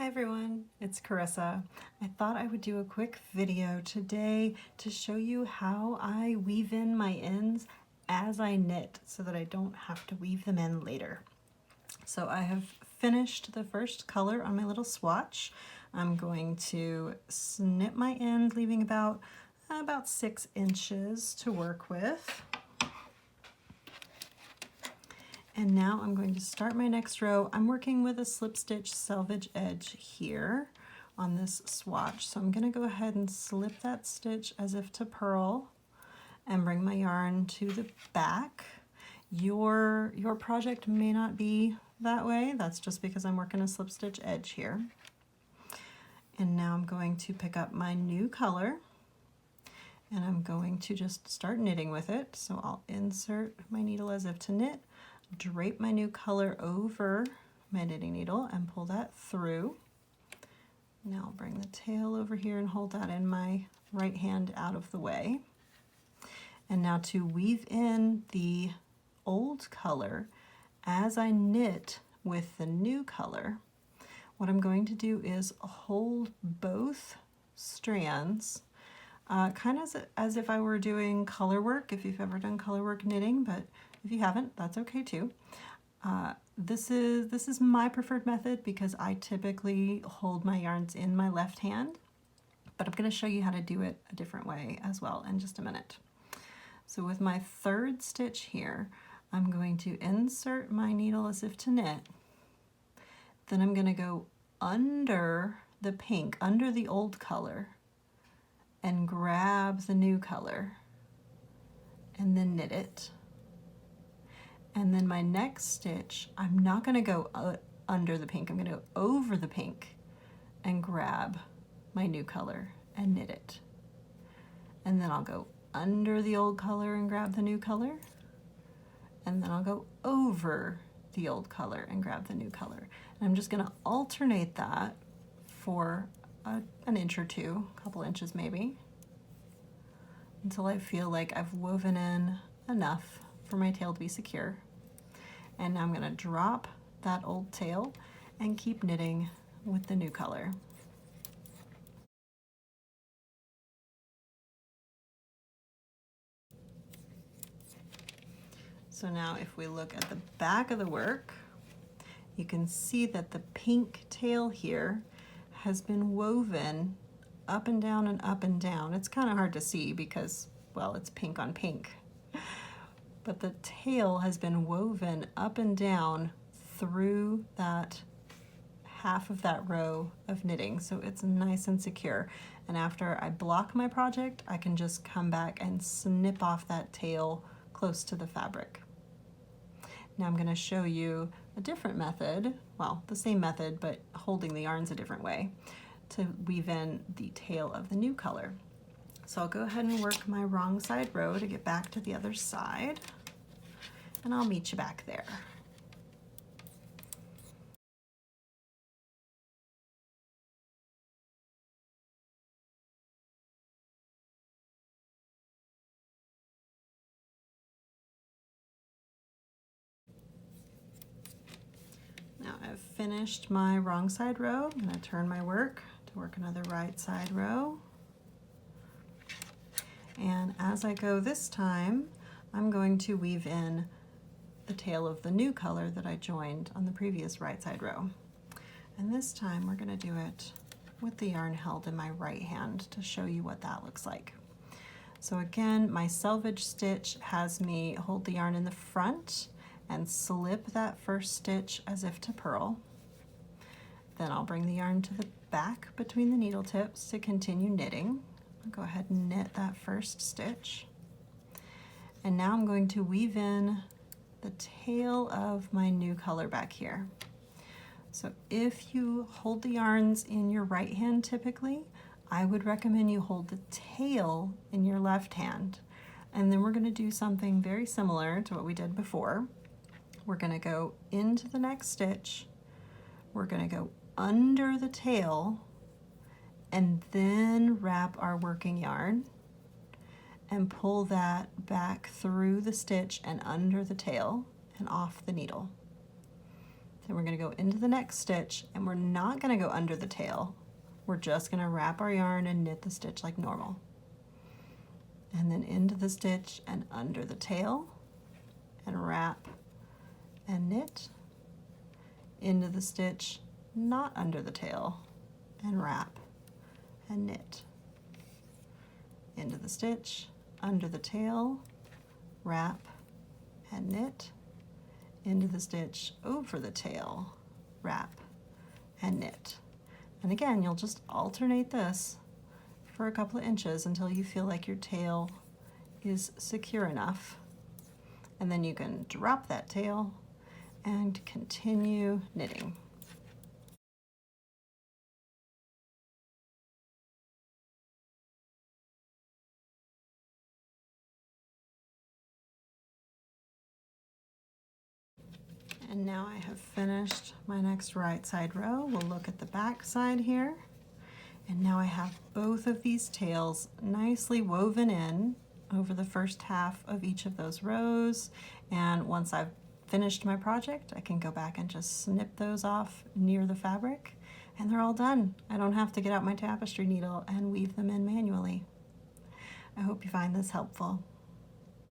Hi everyone, it's Carissa. I thought I would do a quick video today to show you how I weave in my ends as I knit so that I don't have to weave them in later. So I have finished the first color on my little swatch. I'm going to snip my end, leaving about 6 inches to work with. And now I'm going to start my next row. I'm working with a slip stitch selvage edge here on this swatch. So I'm going to go ahead and slip that stitch as if to purl and bring my yarn to the back. Your project may not be that way. That's just because I'm working a slip stitch edge here. And now I'm going to pick up my new color and I'm going to just start knitting with it. So I'll insert my needle as if to knit, drape my new color over my knitting needle and pull that through. Now I'll bring the tail over here and hold that in my right hand out of the way. And now to weave in the old color as I knit with the new color, what I'm going to do is hold both strands kind of as if I were doing color work, if you've ever done color work knitting, but if you haven't, that's okay too. This is my preferred method because I typically hold my yarns in my left hand, but I'm going to show you how to do it a different way as well in just a minute. So with my third stitch here, I'm going to insert my needle as if to knit. Then I'm going to go under the pink, under the old color, and grab the new color and then knit it. And then my next stitch, I'm not going to go under the pink, I'm going to go over the pink and grab my new color and knit it. And then I'll go under the old color and grab the new color. And then I'll go over the old color and grab the new color. And I'm just going to alternate that for an inch or two, a couple inches maybe, until I feel like I've woven in enough for my tail to be secure. And now I'm going to drop that old tail and keep knitting with the new color. So now if we look at the back of the work, you can see that the pink tail here has been woven up and down and up and down. It's kind of hard to see because, well, it's pink on pink. But the tail has been woven up and down through that half of that row of knitting, so it's nice and secure. And after I block my project, I can just come back and snip off that tail close to the fabric. Now I'm going to show you a different method, well, the same method, but holding the yarns a different way, to weave in the tail of the new color. So I'll go ahead and work my wrong side row to get back to the other side, and I'll meet you back there. Now I've finished my wrong side row. I'm going to turn my work to work another right side row. And as I go this time, I'm going to weave in the tail of the new color that I joined on the previous right side row. And this time we're going to do it with the yarn held in my right hand to show you what that looks like. So again, my selvage stitch has me hold the yarn in the front and slip that first stitch as if to purl. Then I'll bring the yarn to the back between the needle tips to continue knitting. I'll go ahead and knit that first stitch. And now I'm going to weave in the tail of my new color back here. So if you hold the yarns in your right hand typically, I would recommend you hold the tail in your left hand. And then we're going to do something very similar to what we did before. We're going to go into the next stitch, we're going to go under the tail, and then wrap our working yarn and pull that back through the stitch and under the tail and off the needle. and we're going to go into the next stitch, and we're not going to go under the tail. We're just going to wrap our yarn and knit the stitch like normal. And then into the stitch and under the tail, and wrap and knit, into the stitch, not under the tail, and wrap and knit, into the stitch, under the tail, wrap and knit, into the stitch, over the tail, wrap and knit. And again, you'll just alternate this for a couple of inches until you feel like your tail is secure enough. And then you can drop that tail and continue knitting. And now I have finished my next right side row. We'll look at the back side here. And now I have both of these tails nicely woven in over the first half of each of those rows. And once I've finished my project, I can go back and just snip those off near the fabric, and they're all done. I don't have to get out my tapestry needle and weave them in manually. I hope you find this helpful.